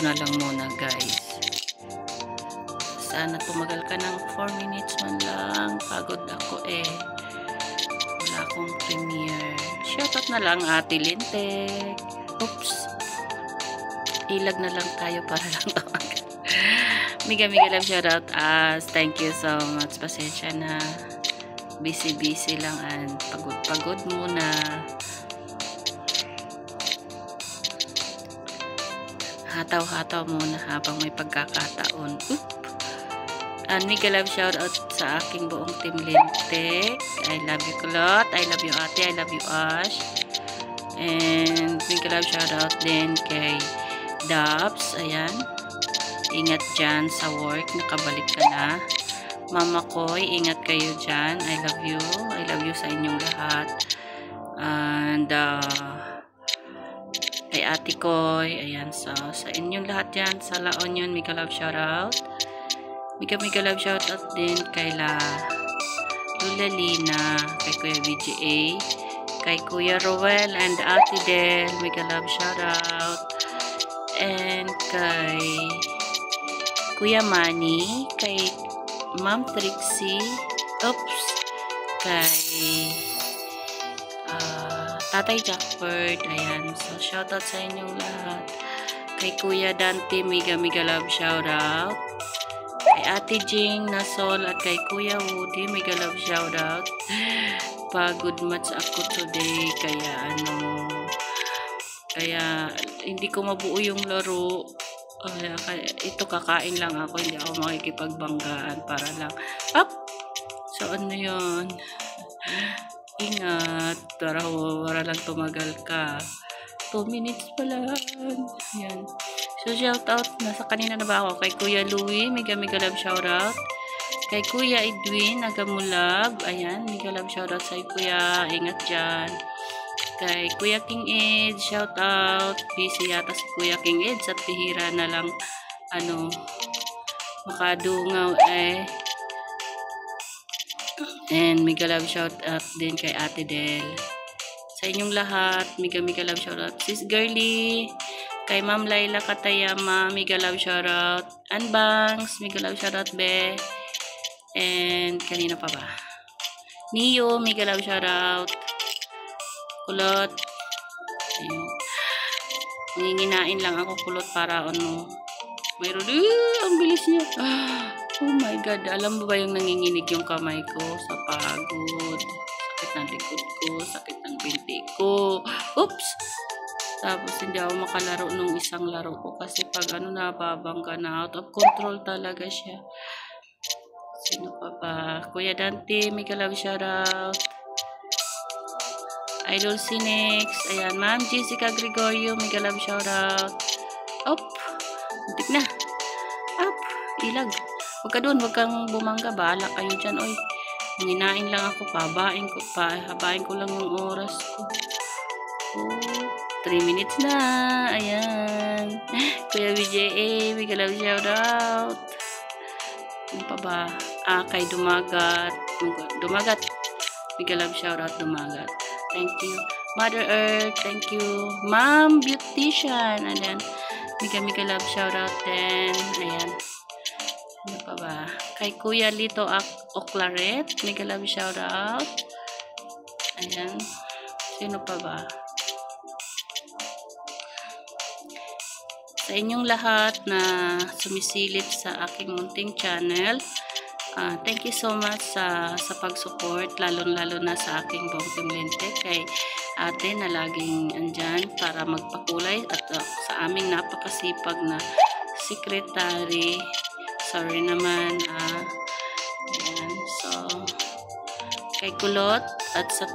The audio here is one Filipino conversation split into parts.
ko na lang muna, guys. Sana tumagal ka ng 4 minutes man lang. Pagod ako eh. Wala akong premiere. Shoutout na lang, Ate Lintek. Oops. Ilag na lang tayo para lang tumagal. Miga love shoutout as. Thank you so much. Pasensya na. Busy lang and pagod muna. Hataw-hataw muna habang may pagkakataon. Oop. And mega love shoutout sa aking buong team Lintek. I love you kulot. I love you ate. I love you Ash. And mega love shoutout din kay Dabs. Ayan. Ingat dyan sa work. Nakabalik ka na. Mama Koy, ingat kayo dyan. I love you. I love you sa inyong lahat. And kay Ate Koy. Ayan. So, sa inyong lahat dyan. Sa laon yun. Mega love shoutout. Mega love shoutout din kay Lula Lina, kay Kuya VGA, kay Kuya Roel and Ate Del. Mega love shoutout. And kay Kuya Manny, kay Ma'am Trixie, oops, kay Tatay Jackford. Ayan. So, shoutout sa inyong lahat. Kay Kuya Dante, mega love shoutout. Kay Ate Jing Nasol at kay Kuya Woody, mega love shoutout. Pagod much ako today, kaya hindi ko mabuo yung laro. Ito kakain lang ako, hindi ako makikipagbanggaan para lang up. So ano yun, ingat para lang tumagal ka. 2 minutes pa lang. Yan. So, shoutout. Nasa kanina na ba ako? Kay Kuya Louie, mega love shoutout. Kay Kuya Edwin, Agamulag. Ayan, mega love shoutout sa Kuya. Ingat dyan. Kay Kuya King Ed, shoutout. Busy yata si Kuya King Ed. At pihira na lang, makadungaw eh. And mega love shoutout din kay Ate Del. Sa inyong lahat, mega love shoutout. Sis Girly, kay Ma'am Laila Katayama, mega love shoutout. And Bangs, mega love shoutout be. And kanina pa ba? Neo, mega love shoutout. Kulot. Ayun. Nginginain lang ako kulot para mayroon. Ang bilis niya. Oh my God. Alam mo ba yung nanginginig yung kamay ko sa pagod? Sakit ng likod ko. Sakit ng binti ko. Oops! Tapos hindi ako makalaro nung isang laro ko kasi pag nababangga na, out of control talaga siya. Sino pa ba? Kuya Dante, mega love shoutout. Idol Cinex, ayan, Ma'am Jessica Gregorio, mega love shoutout. Op, muntik na. Up, ilag. Huwag ka doon, huwag kang bumangga, bahala kayo dyan. Oy, nginain lang ako, habain ko lang yung oras ko. Oh. 3 minutes na. Ayan. Kuya VJA, mega love shoutout. Ano pa ba? Kay Dumagat. Mega love shoutout, Dumagat. Thank you. Mother Earth, thank you. Ma'am Beautician. Ayan. Mega love shoutout din. Ayan. Ano pa ba? Kay Kuya Lito Oclaret, mega love shoutout. Ayan. Sino pa ba? Sa inyong lahat na sumisilip sa aking munting channel, thank you so much sa pag-support, lalo na sa aking buong team Lintek, kay ate na laging andyan para magpakulay, at sa aming napakasipag na secretary. Sorry naman. Ayan, so kay Kulot at sa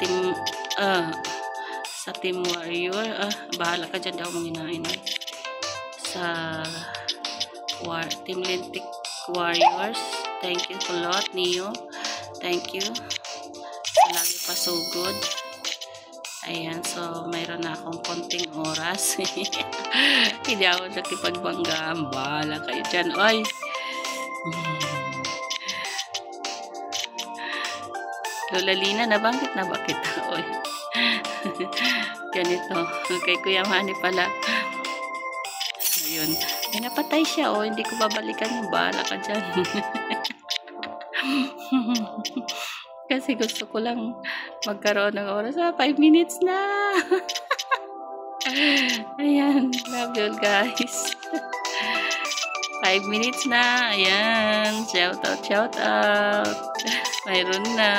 team Warrior, bahala ka dyan, daw mong hinahin sa Team Lintek Warriors. Thank you, Kulot, Neo. Thank you. Lagi pa so good. Ayan, so mayroon na akong konting oras. Hindi ako nakipagbanggaan. Bahala kayo dyan. Oy! Lola Lina, nabanggit na ba kita? Oy. Ganito. Kay Kuya Manny pala. Ayun. Ay, napatay siya. Oh, hindi ko babalikan yung bala ka dyan. Kasi gusto ko lang magkaroon ng oras. 5 minutes na. Ayan. Love you guys. 5 minutes na. Ayan. Shout out, shout out. Mayroon na.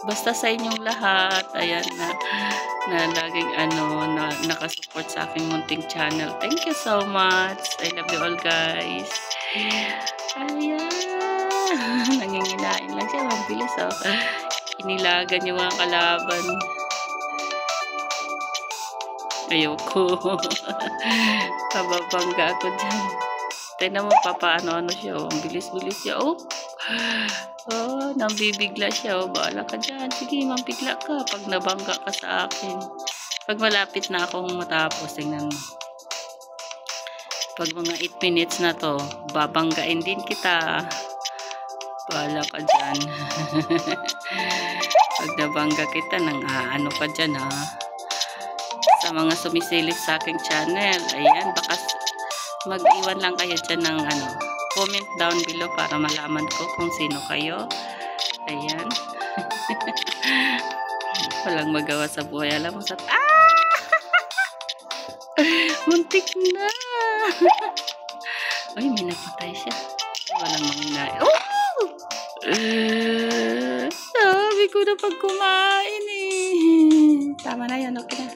Basta sa inyong lahat, ayan na laging nakasupport sa aking munting channel. Thank you so much. I love you all, guys. Ayan. Nanginginain lang siya. Mabilis, oh. Inilagan yung mga kalaban. Ayoko. Kababangga ako dyan. Tignan mo pa paano siya, oh. Bilis-bilis siya, oh. Oh, nambibigla siya. Oh, baala ka dyan. Sige, mambigla ka pag nabangga ka sa akin. Pag malapit na akong matapos, tingnan mo. Pag mga 8 minutes na to, babanggain din kita. Baala ka dyan. Pag nabangga kita, ano ka dyan, ha? Sa mga sumisilip sa aking channel, ayan, baka mag-iwan lang kayo dyan ng comment down below para malaman ko kung sino kayo. Ayan. Walang magawa sa buhay. Alam mo sa... Muntik na! Ay, may napatay siya. Walang manginay. Oh! Sabi ko na pag kumain eh. Tama na yan. Okay na.